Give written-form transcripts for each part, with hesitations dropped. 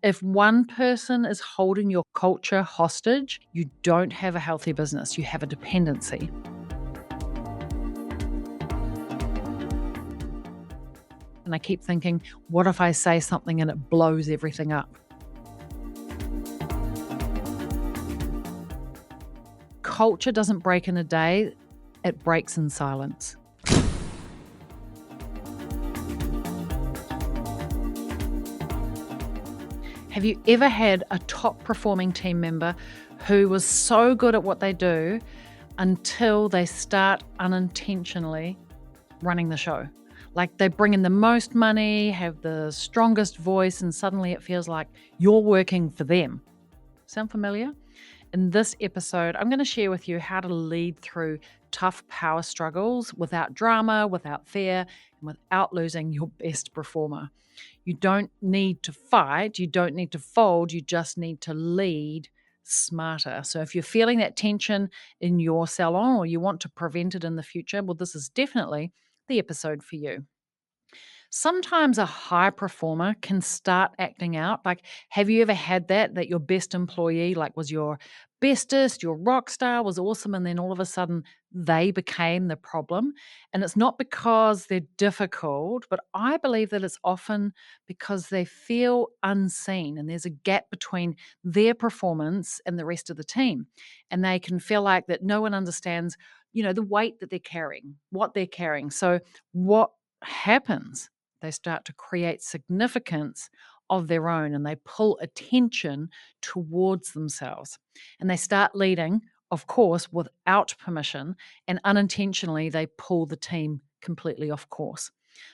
if one person is holding your culture hostage, you don't have a healthy business, you have a dependency. And I keep thinking, what if I say something and it blows everything up? Culture doesn't break in a day, it breaks in silence. Have you ever had a top performing team member who was so good at what they do until they start unintentionally running the show? Like they bring in the most money, have the strongest voice, and suddenly it feels like you're working for them. Sound familiar? In this episode, I'm going to share with you how to lead through tough power struggles without drama, without fear, and without losing your best performer. You don't need to fight, you don't need to fold, you just need to lead smarter. So if you're feeling that tension in your salon or you want to prevent it in the future, well, this is definitely the episode for you. Sometimes a high performer can start acting out. Like, have you ever had that your best employee, like, was your bestest, your rock star, was awesome, and then all of a sudden they became the problem? And it's not because they're difficult, but I believe that it's often because they feel unseen and there's a gap between their performance and the rest of the team. And they can feel like that no one understands, the weight that they're carrying, what they're carrying. So what happens? They start to create significance of their own and they pull attention towards themselves. And they start leading, of course, without permission, and unintentionally they pull the team completely off course.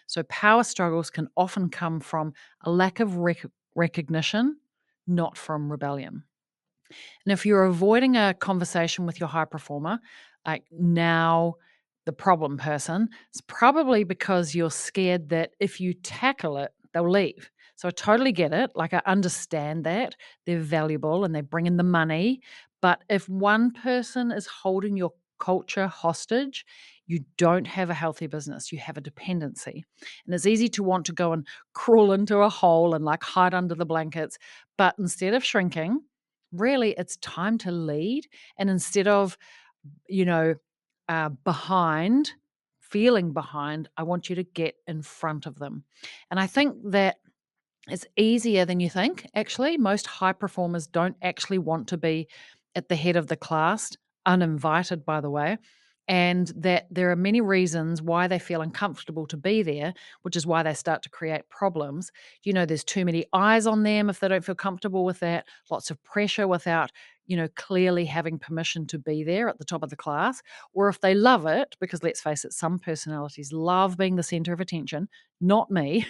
So power struggles can often come from a lack of recognition, not from rebellion. And if you're avoiding a conversation with your high performer, like now the problem person, it's probably because you're scared that if you tackle it, they'll leave. So I totally get it. Like I understand that they're valuable and they bring in the money. But if one person is holding your culture hostage, you don't have a healthy business. You have a dependency. And it's easy to want to go and crawl into a hole and like hide under the blankets. But instead of shrinking, really, it's time to lead. And instead of, you know, behind, feeling behind, I want you to get in front of them. And I think that it's easier than you think, actually. Most high performers don't actually want to be at the head of the class, uninvited, by the way, and that there are many reasons why they feel uncomfortable to be there, which is why they start to create problems. There's too many eyes on them if they don't feel comfortable with that, lots of pressure without, clearly having permission to be there at the top of the class. Or if they love it, because let's face it, some personalities love being the center of attention, not me.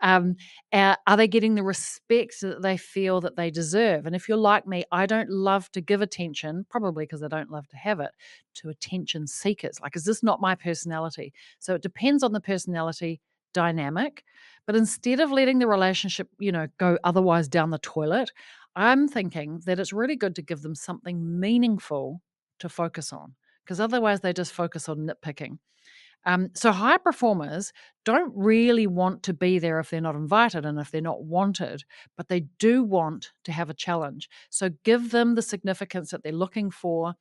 um, are they getting the respect that they feel that they deserve? And if you're like me, I don't love to give attention, probably because I don't love to have it, to attention seekers. Like, is this not my personality? So it depends on the personality dynamic. But instead of letting the relationship, go otherwise down the toilet, I'm thinking that it's really good to give them something meaningful to focus on because otherwise they just focus on nitpicking. So high performers don't really want to be there if they're not invited and if they're not wanted, but they do want to have a challenge. So give them the significance that they're looking for.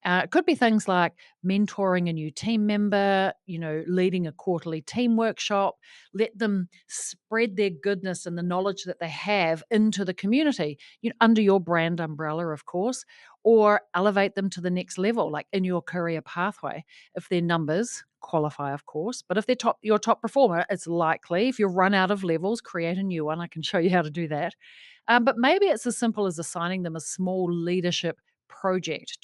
It could be things like mentoring a new team member, leading a quarterly team workshop. Let them spread their goodness and the knowledge that they have into the community, under your brand umbrella, of course, or elevate them to the next level, like in your career pathway. If their numbers qualify, of course, but if they're your top performer, it's likely if you run out of levels, create a new one. I can show you how to do that. But maybe it's as simple as assigning them a small leadership project,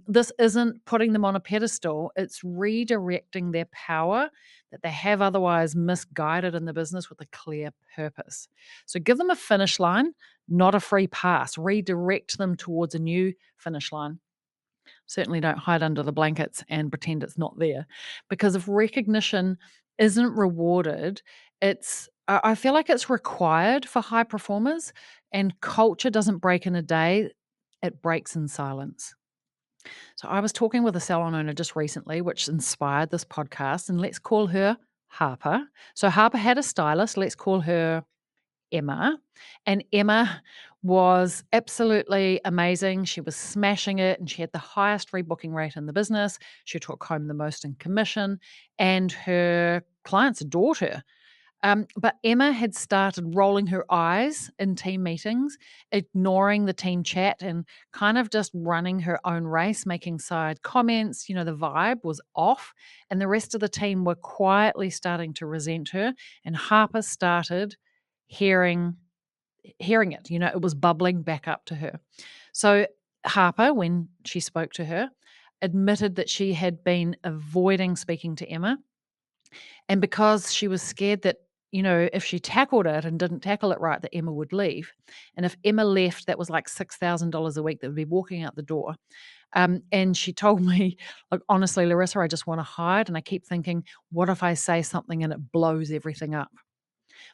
this isn't putting them on a pedestal, it's redirecting their power that they have otherwise misguided in the business with a clear purpose. So give them a finish line, not a free pass. Redirect them towards a new finish line. Certainly don't hide under the blankets and pretend it's not there. Because if recognition isn't rewarded, I feel like it's required for high performers, and culture doesn't break in a day, it breaks in silence. So I was talking with a salon owner just recently, which inspired this podcast, and let's call her Harper. So Harper had a stylist. Let's call her Emma, and Emma was absolutely amazing. She was smashing it, and she had the highest rebooking rate in the business. She took home the most in commission, and her clients adored her. But Emma had started rolling her eyes in team meetings, ignoring the team chat, and kind of just running her own race, making side comments. The vibe was off, and the rest of the team were quietly starting to resent her. And Harper started hearing hearing it. It was bubbling back up to her. So Harper, when she spoke to her, admitted that she had been avoiding speaking to Emma, and because she was scared that, if she tackled it and didn't tackle it right, that Emma would leave. And if Emma left, that was like $6,000 a week that would be walking out the door. And she told me, like, honestly, Larissa, I just want to hide. And I keep thinking, what if I say something and it blows everything up?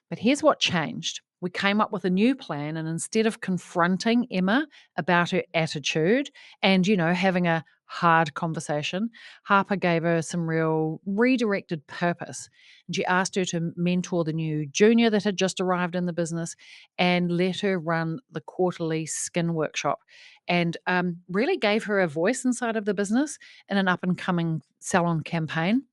But here's what changed. We came up with a new plan, and instead of confronting Emma about her attitude and, having a hard conversation, Harper gave her some real redirected purpose. And she asked her to mentor the new junior that had just arrived in the business and let her run the quarterly skin workshop, and really gave her a voice inside of the business in an up and coming salon campaign.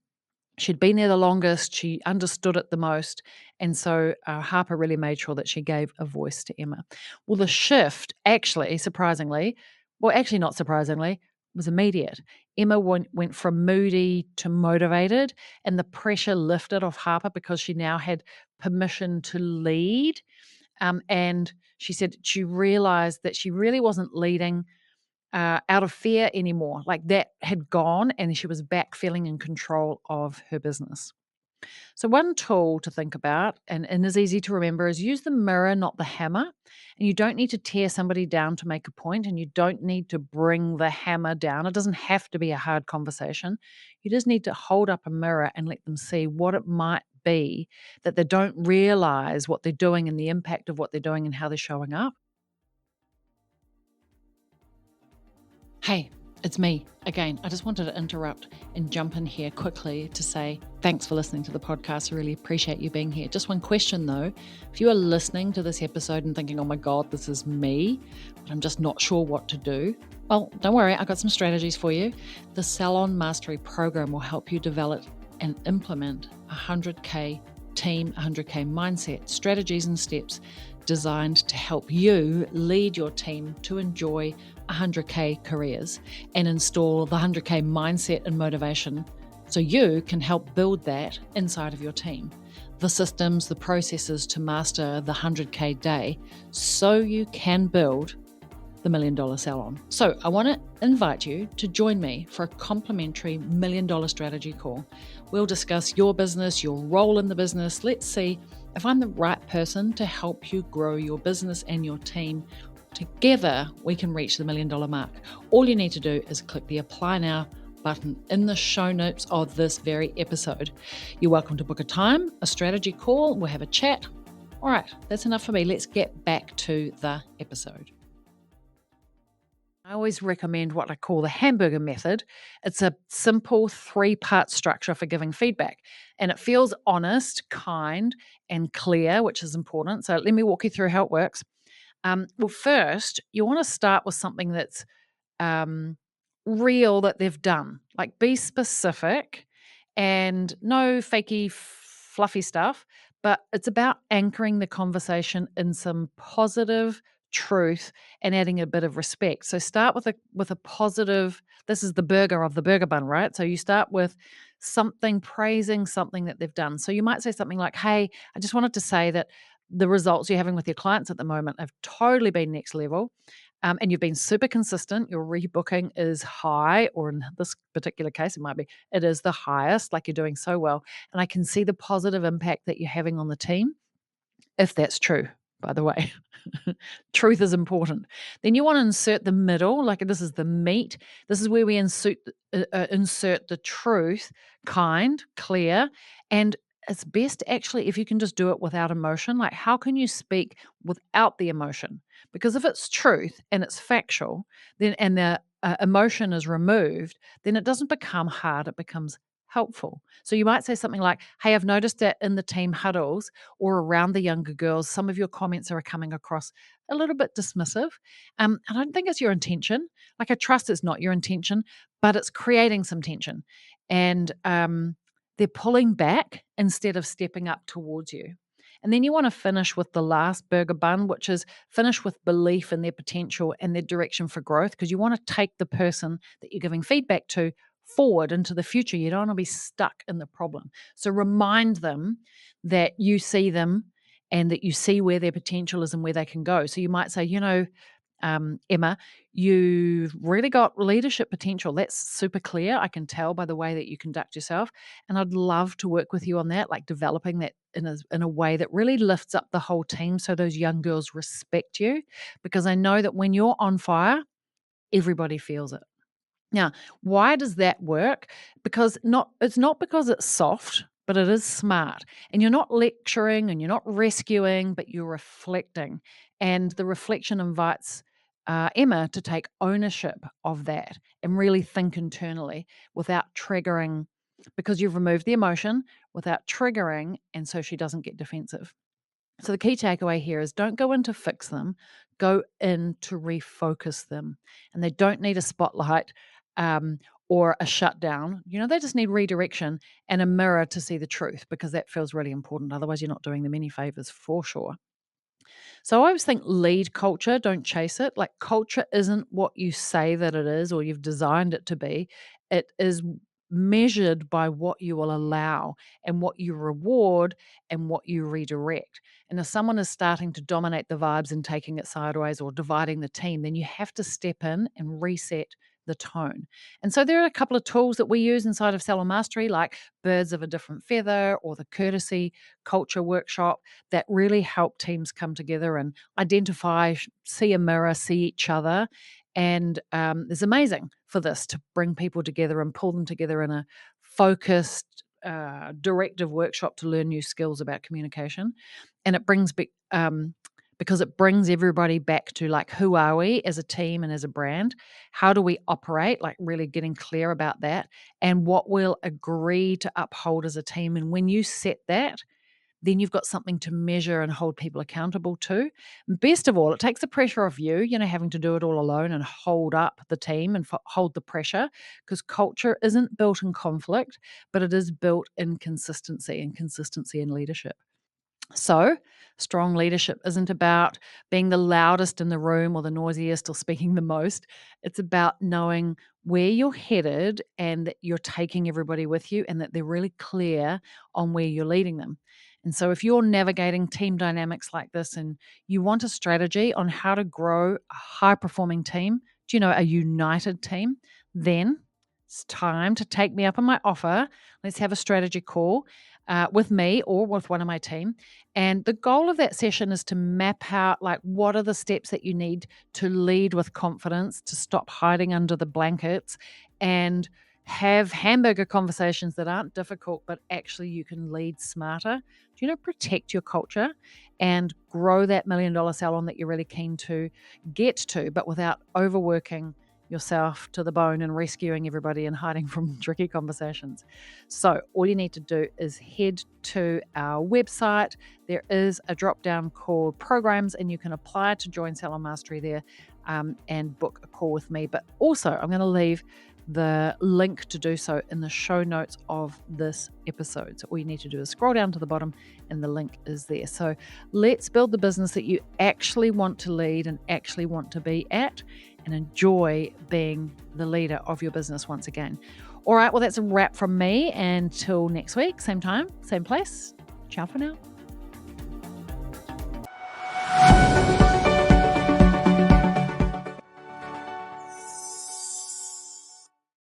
She'd been there the longest, she understood it the most, and so, Harper really made sure that she gave a voice to Emma. Well, the shift actually, surprisingly, well, actually not surprisingly, was immediate. Emma went from moody to motivated, and the pressure lifted off Harper because she now had permission to lead, and she said she realized that she really wasn't leading out of fear anymore. Like, that had gone, and she was back feeling in control of her business. So, one tool to think about and is easy to remember is use the mirror, not the hammer. And you don't need to tear somebody down to make a point, and you don't need to bring the hammer down. It doesn't have to be a hard conversation. You just need to hold up a mirror and let them see what it might be that they don't realize what they're doing and the impact of what they're doing and how they're showing up. Hey, it's me again. I just wanted to interrupt and jump in here quickly to say thanks for listening to the podcast. I really appreciate you being here. Just one question though. If you are listening to this episode and thinking, oh my God, this is me, but I'm just not sure what to do, well, don't worry. I've got some strategies for you. The Salon Mastery program will help you develop and implement a 100K team, 100K mindset, strategies and steps designed to help you lead your team to enjoy 100K careers and install the 100K mindset and motivation so you can help build that inside of your team. The systems, the processes to master the 100K day so you can build the $1 million salon. So I want to invite you to join me for a complimentary $1 million strategy call. We'll discuss your business, your role in the business. Let's see if I'm the right person to help you grow your business and your team. Together, we can reach the $1 million mark. All you need to do is click the Apply Now button in the show notes of this very episode. You're welcome to book a time, a strategy call. We'll have a chat. All right, that's enough for me. Let's get back to the episode. I always recommend what I call the hamburger method. It's a simple 3-part structure for giving feedback, and it feels honest, kind, and clear, which is important. So let me walk you through how it works. Well, first, you want to start with something that's um, real that they've done. Like, be specific and no fakey, fluffy stuff, but it's about anchoring the conversation in some positive truth and adding a bit of respect. So start with a positive. This is the burger of the burger bun, right? So you start with something, praising something that they've done. So you might say something like, "Hey, I just wanted to say that the results you're having with your clients at the moment have totally been next level. And you've been super consistent. Your rebooking is high, or in this particular case, it is the highest, like you're doing so well. And I can see the positive impact that you're having on the team, if that's true, by the way." Truth is important. Then you want to insert the middle, like this is the meat. This is where we insert the truth, kind, clear, and it's best actually if you can just do it without emotion. Like, how can you speak without the emotion? Because if it's truth and it's factual, then and the emotion is removed, then it doesn't become hard. It becomes helpful. So you might say something like, hey, I've noticed that in the team huddles or around the younger girls, some of your comments are coming across a little bit dismissive. And I don't think it's your intention. Like, I trust it's not your intention, but it's creating some tension. And they're pulling back instead of stepping up towards you. And then you want to finish with the last burger bun, which is finish with belief in their potential and their direction for growth, because you want to take the person that you're giving feedback to forward into the future. You don't want to be stuck in the problem. So remind them that you see them and that you see where their potential is and where they can go. So you might say, Emma, you've really got leadership potential. That's super clear. I can tell by the way that you conduct yourself. And I'd love to work with you on that, like developing that in a way that really lifts up the whole team so those young girls respect you. Because I know that when you're on fire, everybody feels it. Now, why does that work? Because it's not because it's soft, but it is smart. And you're not lecturing and you're not rescuing, but you're reflecting. And the reflection invites Emma to take ownership of that and really think internally without triggering, because you've removed the emotion, without triggering, and so she doesn't get defensive. So the key takeaway here is don't go in to fix them, go in to refocus them. And they don't need a spotlight or a shutdown. They just need redirection and a mirror to see the truth, because that feels really important. Otherwise, you're not doing them any favors for sure. So I always think lead culture, don't chase it. Like, culture isn't what you say that it is or you've designed it to be. It is measured by what you will allow and what you reward and what you redirect. And if someone is starting to dominate the vibes and taking it sideways or dividing the team, then you have to step in and reset the tone. And so there are a couple of tools that we use inside of Salon Mastery, like Birds of a Different Feather or the Courtesy Culture Workshop, that really help teams come together and identify, see a mirror, see each other. And it's amazing for this to bring people together and pull them together in a focused, directive workshop to learn new skills about communication. And it brings because it brings everybody back to, like, who are we as a team and as a brand? How do we operate? Like, really getting clear about that and what we'll agree to uphold as a team. And when you set that, then you've got something to measure and hold people accountable to. Best of all, it takes the pressure off you, having to do it all alone and hold up the team and hold the pressure, because culture isn't built in conflict, but it is built in consistency in leadership. So, strong leadership isn't about being the loudest in the room or the noisiest or speaking the most. It's about knowing where you're headed and that you're taking everybody with you and that they're really clear on where you're leading them. And so, if you're navigating team dynamics like this and you want a strategy on how to grow a high performing team, a united team, then it's time to take me up on my offer. Let's have a strategy call with me or with one of my team. And the goal of that session is to map out, like, what are the steps that you need to lead with confidence, to stop hiding under the blankets and have hamburger conversations that aren't difficult, but actually you can lead smarter. Protect your culture and grow that $1 million salon that you're really keen to get to, but without overworking yourself to the bone and rescuing everybody and hiding from tricky conversations. So all you need to do is head to our website. There is a drop down called programs, and you can apply to join Salon Mastery there and book a call with me. But also, I'm going to leave the link to do so in the show notes of this episode. So all you need to do is scroll down to the bottom and the link is there. So let's build the business that you actually want to lead and actually want to be at, and enjoy being the leader of your business once again. All right, well, that's a wrap from me. Until next week, same time, same place. Ciao for now.